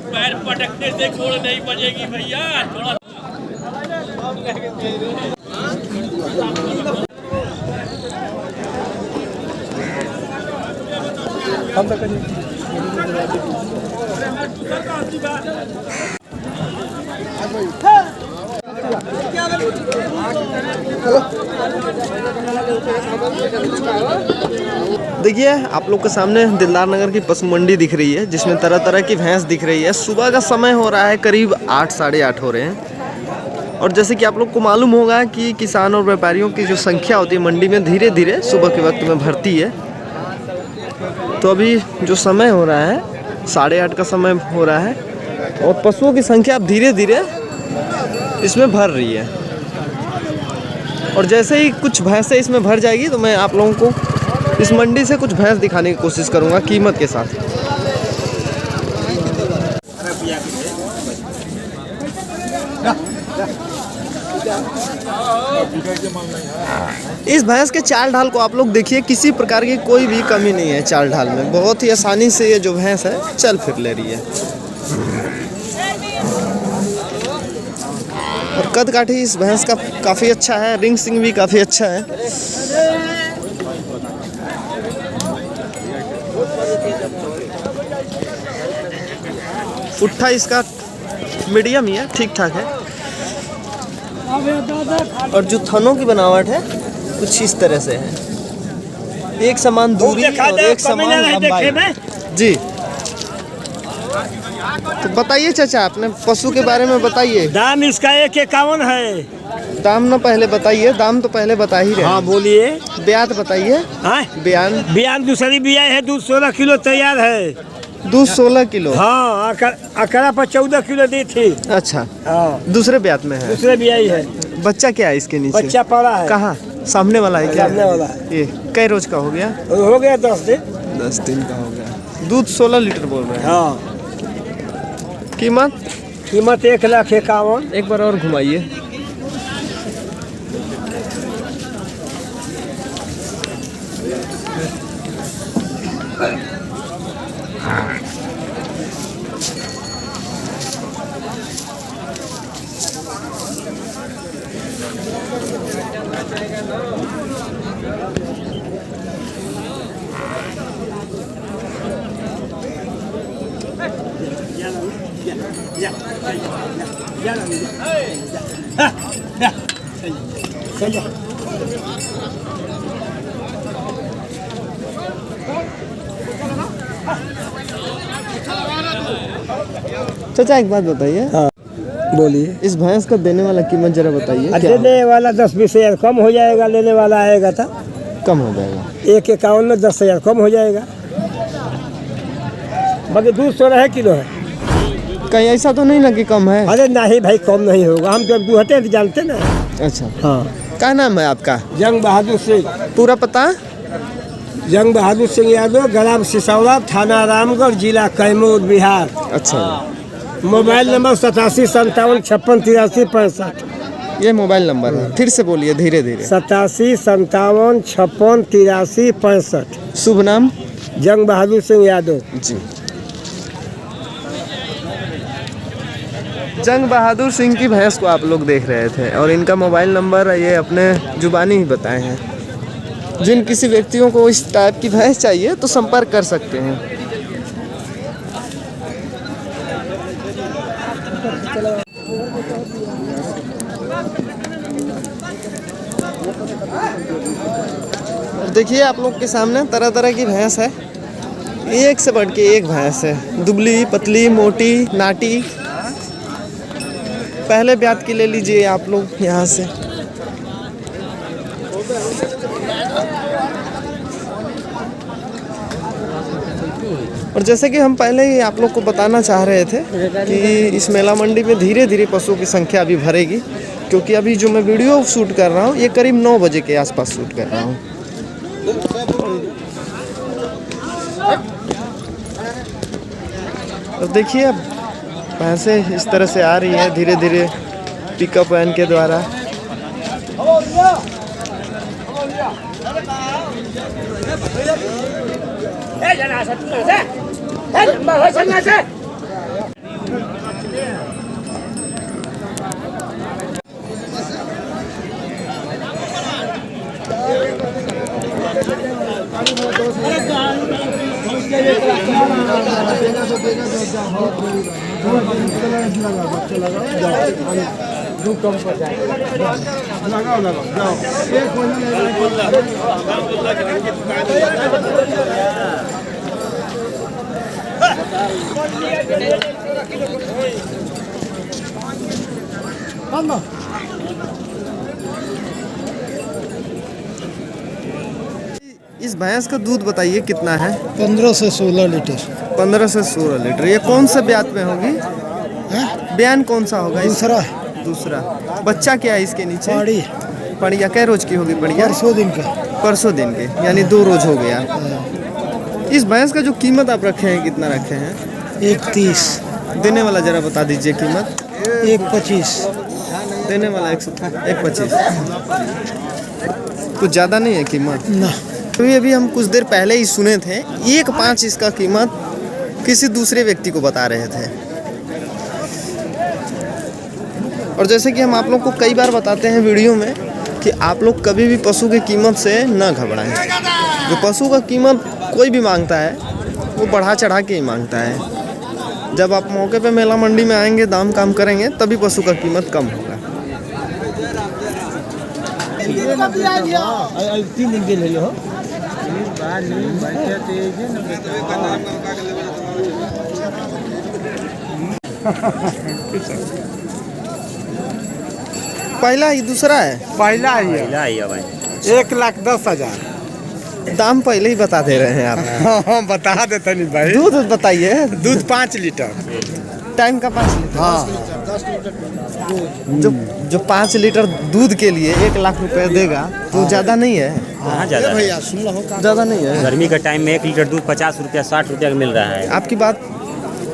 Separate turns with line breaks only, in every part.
पैर पटकने से घोड़ नहीं बजेगी भैया। थोड़ा
देखिए आप लोग के सामने दिलदार नगर की पशु मंडी दिख रही है, जिसमें तरह तरह की भैंस दिख रही है। सुबह का समय हो रहा है, करीब 8 साढ़े 8 हो रहे हैं। और जैसे कि आप लोग को मालूम होगा कि किसान और व्यापारियों की जो संख्या होती है मंडी में धीरे धीरे सुबह के वक्त में बढ़ती है। तो अभी जो समय हो रहा है 8:30 का समय हो रहा है और पशुओं की संख्या अब धीरे धीरे इसमें भर रही है। और जैसे ही कुछ भैंसें इसमें भर जाएगी तो मैं आप लोगों को इस मंडी से कुछ भैंस दिखाने की कोशिश करूंगा कीमत के साथ। इस भैंस के चाल ढाल को आप लोग देखिए, किसी प्रकार की कोई भी कमी नहीं है चाल ढाल में। बहुत ही आसानी से ये जो भैंस है चल फिर ले रही है। और कद काठी इस भैंस का काफ़ी अच्छा है, रिंग सिंग भी काफ़ी अच्छा है। पुट्ठा इसका मीडियम ही है, ठीक ठाक है। और जो थनों की बनावट है कुछ इस तरह से है, एक समान दूरी और एक समान लंबाई। जी तो बताइए चाचा, आपने पशु के बारे में बताइए।
दाम इसका 151 है।
दाम ना पहले बताइए, दाम तो पहले बता ही रहे।
हाँ बोलिए।
ब्यात बताइए। बयान
दूसरी बिया है, दूध 16 किलो तैयार है।
दूध 16 किलो।
हाँ अकड़ा पर 14 किलो दी थी।
अच्छा
हाँ
दूसरे ब्यात में है।
दूसरे बिया ही है।
बच्चा क्या है इसके नीचे?
बच्चा पड़ा है।
कहाँ? सामने वाला है क्या?
सामने वाला।
ये कई रोज का हो गया?
हो गया 10 दिन।
10 दिन का हो गया। दूध 16 लीटर बोल रहे हैं।
हाँ
कीमत
1,51,000।
एक बार और घुमाइए। चाचा एक बात बताइए।
हाँ बोलिए।
इस भैंस का देने वाला कीमत जरा बताइए।
देने वाला 10-20 हज़ार कम हो जाएगा, लेने वाला आएगा तो
कम हो जाएगा।
1,51 में 10,000 कम हो जाएगा। बाकी दूध 16 किलो है।
कहीं ऐसा तो नहीं ना कि कम है?
अरे नहीं भाई, कम नहीं होगा। हम जब दूहते हैं तो जानते ना।
अच्छा
हाँ।
क्या नाम है आपका?
जंग बहादुर सिंह।
पूरा पता?
जंग बहादुर सिंह यादव, ग्राम सिसौड़ा, थाना रामगढ़, जिला कैमूर, बिहार।
अच्छा।
Mobile number 8757565365।
ये मोबाइल नंबर है, फिर से बोलिए धीरे धीरे।
8757565365।
शुभ नाम?
जंग बहादुर सिंह यादव
जी। जंग बहादुर सिंह की भैंस को आप लोग देख रहे थे और इनका मोबाइल नंबर ये अपने जुबानी ही बताए हैं। जिन किसी व्यक्तियों को इस टाइप की भैंस चाहिए तो संपर्क कर सकते हैं। देखिए आप लोग के सामने तरह तरह की भैंस है, एक से बढ़ के एक भैंस है। दुबली, पतली, मोटी, नाटी। पहले ब्यात की ले लीजिए आप लोग यहाँ से। और जैसे कि हम पहले ही आप लोग को बताना चाह रहे थे कि इस मेला मंडी में धीरे धीरे पशुओं की संख्या अभी भरेगी, क्योंकि अभी जो मैं वीडियो शूट कर रहा हूँ ये करीब 9 बजे के आसपास शूट कर रहा हूँ। तो देखिए अब भैंसें इस तरह से आ रही हैं धीरे धीरे पिकअप वैन के द्वारा। इस भैंस का दूध बताइए कितना है?
15 से 16 लीटर।
15 से 16 लीटर। ये कौन सा ब्यात में होगी? बयान कौन सा होगा?
दूसरा।
दूसरा। बच्चा क्या है इसके नीचे?
पाड़ी।
पड़िया कै रोज की होगी? पड़िया
परसों दिन का।
परसों दिन के, यानी 2 रोज हो गया। इस भैंस का जो कीमत आप रखे हैं कितना रखे हैं?
130।
देने वाला जरा बता दीजिए कीमत।
125।
देने वाला 125। कुछ ज़्यादा नहीं है कीमत
ना।
अभी हम कुछ देर पहले ही सुने थे 1.5 इसका कीमत किसी दूसरे व्यक्ति को बता रहे थे। और जैसे कि हम आप लोग को कई बार बताते हैं वीडियो में कि आप लोग कभी भी पशु की कीमत से न घबराएं। जो पशु का कीमत कोई भी मांगता है वो बढ़ा चढ़ा के ही मांगता है। जब आप मौके पे मेला मंडी में आएंगे, दाम काम करेंगे, तभी पशु का कीमत कम होगा।
3 दिन के ले लो।
पहला ही दूसरा है?
पहला ही है
भाई।
1,10,000।
दाम पहले ही बता दे रहे हैं आप।
हाँ बता देते नहीं भाई।
दूध बताइए।
दूध 5 लीटर।
टाइम का 5 लीटर।
हाँ।
जो 5 लीटर दूध के लिए 1 लाख रुपए देगा तो ज़्यादा नहीं है?
कहाँ ज़्यादा है?
भैया सुन लो।
ज़्यादा नहीं है।
गर्मी का टाइम में 1 लीटर दूध 50 रुपया 60 रुपया का मिल रहा है।
आपकी बात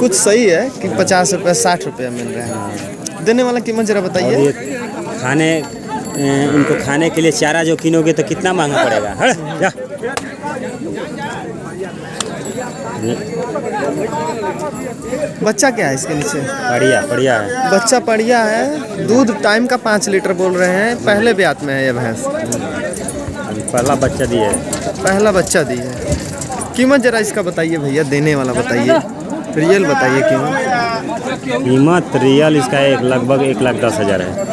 कुछ सही है कि 50 रुपये 60 रुपया मिल रहा है। देने वाला कीमत जरा
और
बताइए।
ये खाने इनको खाने के लिए चारा जो किनोगे तो कितना महंगा पड़ेगा? हट जा।
बच्चा क्या है इसके नीचे?
बढ़िया बढ़िया है।
बच्चा बढ़िया है। दूध टाइम का 5 लीटर बोल रहे हैं। पहले ब्यात में है ये भैंस।
अभी पहला बच्चा दिए है।
पहला बच्चा दी है। कीमत जरा इसका बताइए भैया। देने वाला बताइए। रियल बताइए कीमत।
कीमत रियल इसका लगभग 1,10,000 है।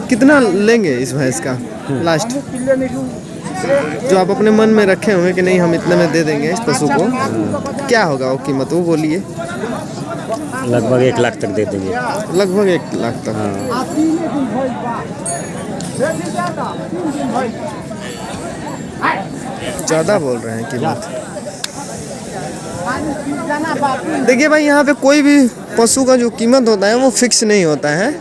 कितना लेंगे इस भैंस का लास्ट? जो आप अपने मन में रखे हुए कि नहीं हम इतने में दे देंगे इस पशु को, क्या होगा वो कीमत? वो बोलिए।
लगभग 1 लाख तक दे देंगे।
लगभग 1 लाख तक। ज़्यादा बोल रहे हैं कीमत। देखिए भाई, यहाँ पे कोई भी पशु का जो कीमत होता है वो फिक्स नहीं होता है।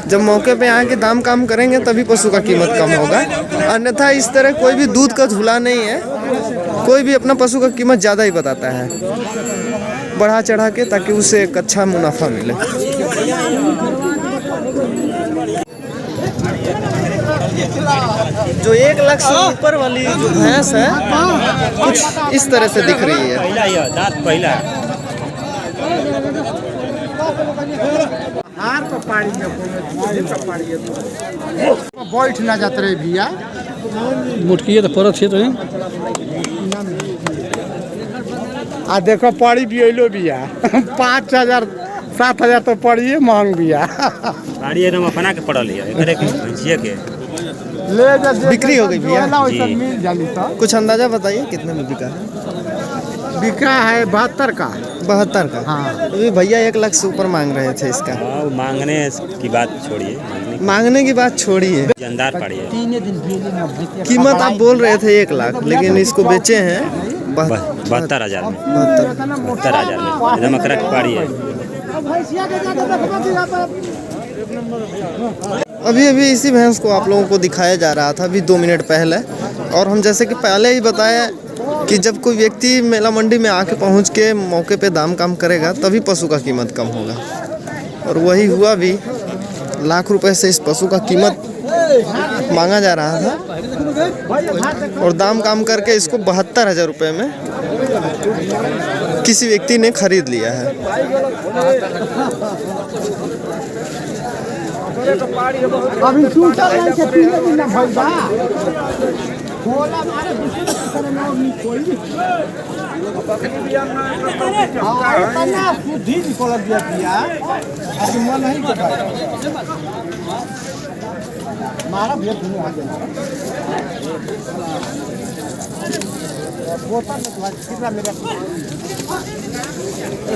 जब मौके पे आके दाम काम करेंगे तभी पशु का कीमत कम होगा। अन्यथा इस तरह कोई भी दूध का झूला नहीं है। कोई भी अपना पशु का कीमत ज़्यादा ही बताता है, बढ़ा चढ़ा के, ताकि उसे एक अच्छा मुनाफा मिले। जो 1 लाख से ऊपर वाली जो भैंस है कुछ इस तरह से दिख रही है।
पहला ही है, दांत पहला है।
बैठ ना जाते रहे भैया।
मुटकी तो परत है तो
आ देखो पड़ी भी अलो बिया 5,000 7,000 तो पड़िए महंग बिया।
गाड़ी एकदम अपना के पड़ल है। एकरे के भैंसिए के
ले जा
बिक्री हो गई भैया?
वैसा मिल जाली तो।
कुछ अंदाजा बताइए कितने में बिका है?
बिका है 72 का।
72 का?
हाँ।
अभी भैया 1 लाख से ऊपर मांग रहे थे इसका।
हाँ, मांगने की बात छोड़िए,
मांगने की बात छोड़िए,
जानदार पड़िए।
कीमत आप बोल रहे थे 1 लाख, लेकिन इसको बेचे हैं
72,000 में।
72,000
में एकदम अकड़ा की पाड़ी है।
अभी अभी इसी भैंस को आप लोगों को दिखाया जा रहा था अभी 2 मिनट पहले। और हम जैसे कि पहले ही बताया कि जब कोई व्यक्ति मेला मंडी में आके पहुंच के मौके पे दाम काम करेगा तभी पशु का कीमत कम होगा। और वही हुआ भी। लाख रुपए से इस पशु का कीमत मांगा जा रहा था और दाम काम करके इसको 72,000 रुपये में किसी व्यक्ति ने खरीद लिया है।
अभी टूटा नहीं से पीले भी ना भाई बा बोला मारे दूसरे तरह ना कोई तना बुद्धि निकल दिया अभी मन नहीं के भाई मारा भेद नहीं आ गया बोतल में कितना मेरा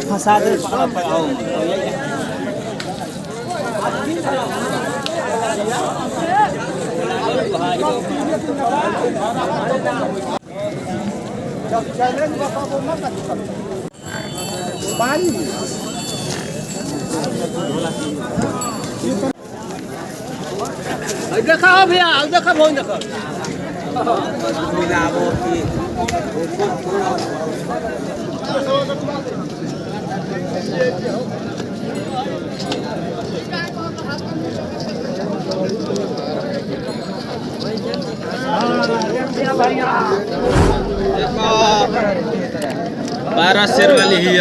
फंसा दे पकड़ाओ
देखा भैया देखा बहुत देखा
बारह शेर वाली ही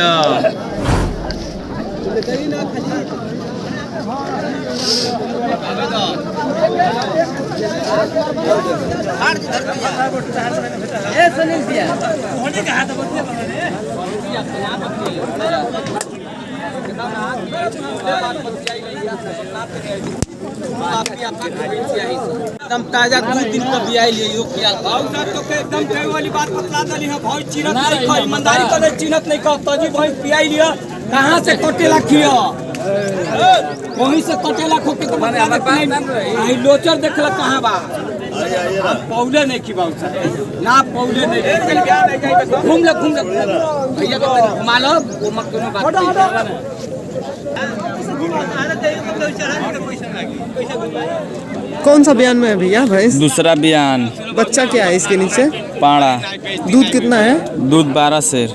एकदम ताजा 2 दिन का बियाई लिए यो किया भाव साहब तो के एकदम कई वाली बात बतला दली है भाई चिरत नहीं खा ईमानदारी करे चिरत नहीं खा तजी भाई बियाई लिया कहां से कटेला खिया वहीं से कटेला खोके तो माने हमारे पास नहीं लोचर देखला कहां बा हम पौले नहीं की बात ना पौले नहीं घूम ले भैया को घुमा लो वो मत कोनो बात
कौन सा बयान में है भैया भैंस?
दूसरा बयान।
बच्चा क्या है इसके नीचे?
पाड़ा।
दूध कितना है?
दूध 12 शेर।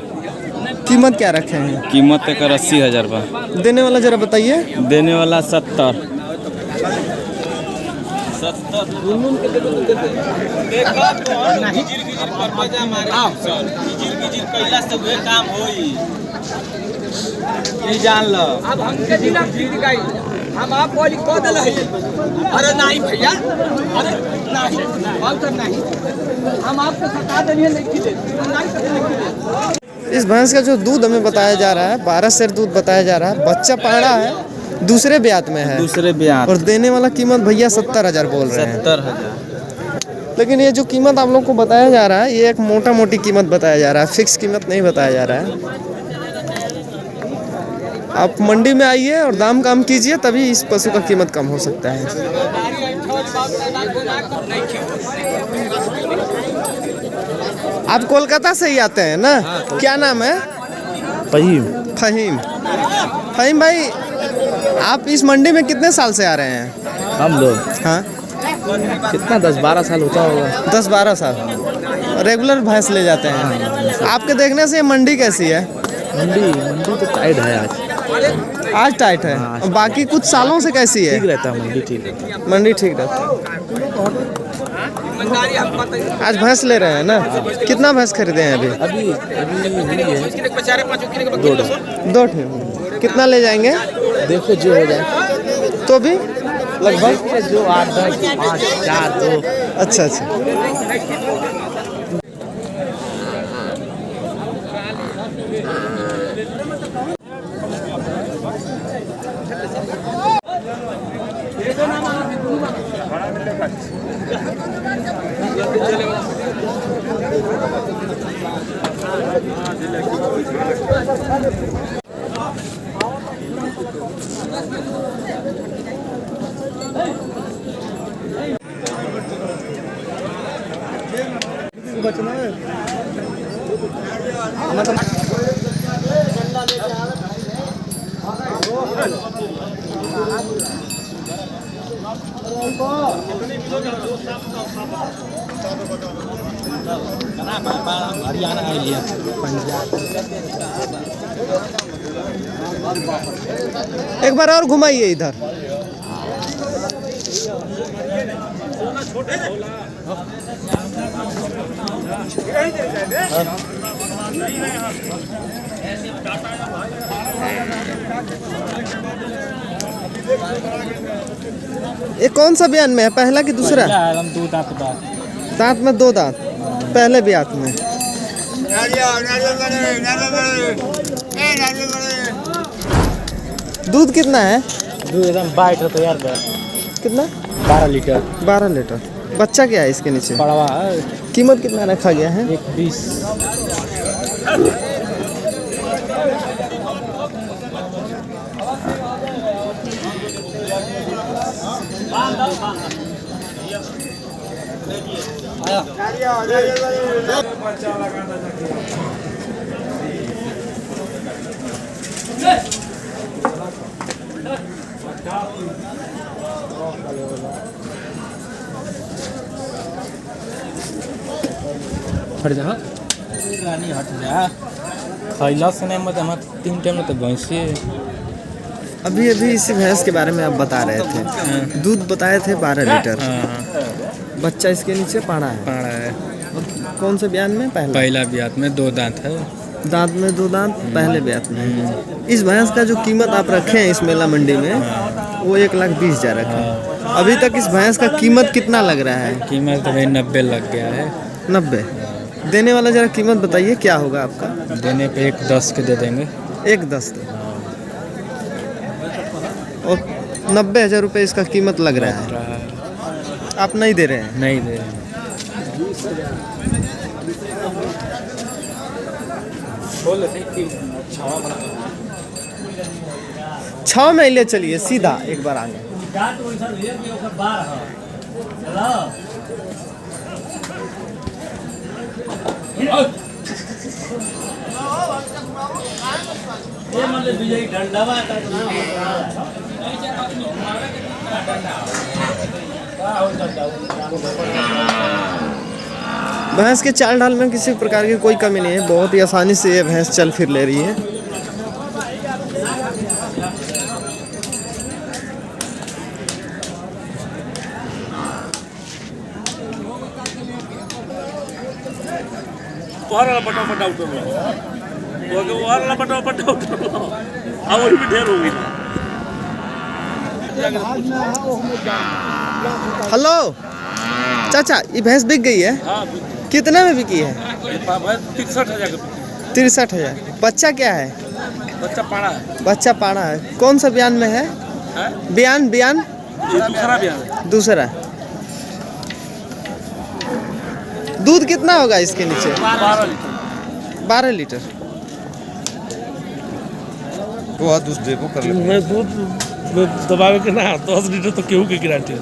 कीमत क्या रखे हैं?
कीमत एक 80,000 रुपये।
देने वाला जरा बताइए।
देने वाला 70।
ये जान लो अब हमके जिला जीत गई हम आप बोली को दल है अरे नहीं भैया अरे नहीं बात नहीं हम आपको सता देंगे नहीं खिले
इस भैंस का जो दूध हमें बताया जा रहा है 12 शेर दूध बताया जा रहा है। बच्चा पाड़ा है, दूसरे ब्यात में है।
दूसरे बयान।
और देने वाला कीमत भैया 70,000 बोल रहे हैं।
70,000।
लेकिन ये जो कीमत आप लोग को बताया जा रहा है ये एक मोटा मोटी कीमत बताया जा रहा है, फिक्स कीमत नहीं बताया जा रहा है। आप मंडी में आइए और दाम काम कीजिए तभी इस पशु का कीमत कम हो सकता है। आप कोलकाता से ही आते हैं ना? क्या नाम है?
फहीम।
फहीम। फहीम भाई आप इस मंडी में कितने साल से आ रहे हैं?
हम लोग
हाँ
कितना 10-12 साल होता होगा।
10-12 साल रेगुलर भैंस ले जाते हैं। आपके देखने से ये मंडी कैसी है?
मंडी तो टाइट है
आज टाइट है। और बाकी कुछ सालों से कैसी है?
ठीक रहता है मंडी, ठीक रहता है।
मंडी ठीक रहता है। आज भैंस ले रहे हैं ना? कितना भैंस खरीदे हैं अभी? दो ठे। कितना ले जाएंगे?
देखो जो हो जाए
तो भी लगभग
जो 8, 10, 5, 4, 2।
अच्छा अच्छा।
हरियाणा है लिया
एक बार और घुमाइए इधर। ये कौन सा बयान में है, पहला कि दूसरा?
दो दांत बा।
दांत में 2 दांत, पहले ब्यात में। दूध कितना है?
दूध एकदम 22 रुपये यार बा।
कितना?
12 लीटर।
12 लीटर। बच्चा क्या है इसके नीचे?
पड़वा
कीमत कितना रखा गया है?
120। हट जा रानी, हट जा। खैला से नहीं मत हम 3 टाइम में तो भैंसी।
अभी इसी भैंस के बारे में आप बता रहे थे, दूध बताए थे 12 लीटर। बच्चा इसके नीचे पाड़ा है।
पाड़ा है।
कौन से बयान में?
पहला ब्यात में 2 दांत है।
दांत में 2 दांत, पहले ब्यात में। इस भैंस का जो कीमत आप रखे हैं इस मेला मंडी में, वो 1,20,000 रखे हैं। अभी तक इस भैंस का कीमत कितना लग रहा है?
कीमत तो भाई 90 लग गया है।
90। देने वाला जरा कीमत बताइए क्या होगा आपका?
देने पे 1,10 के दे देंगे।
1,10 के। और 90,000 रुपये इसका कीमत लग रहा है। आप नहीं दे रहे हैं?
नहीं दे रहे।
छाव में ले चलिए सीधा एक बार आगे। भैंस के चाल ढाल में किसी प्रकार की कोई कमी नहीं है, बहुत ही आसानी से ये भैंस चल फिर ले रही है। हेलो चाचा, ये भैंस बिक गई है? कितने में बिकी है? 63,000। बच्चा क्या है?
बच्चा पाड़ा है।
बच्चा पाड़ा है। कौन सा बयान में है? बयान
दूसरा ब्यान है।
दूसरा। दूध कितना होगा इसके नीचे? 12 लीटर।
वो दूध देखो कर ले।
मैं दूध दबावे के ना 10 लीटर तो केहू की गारंटी है।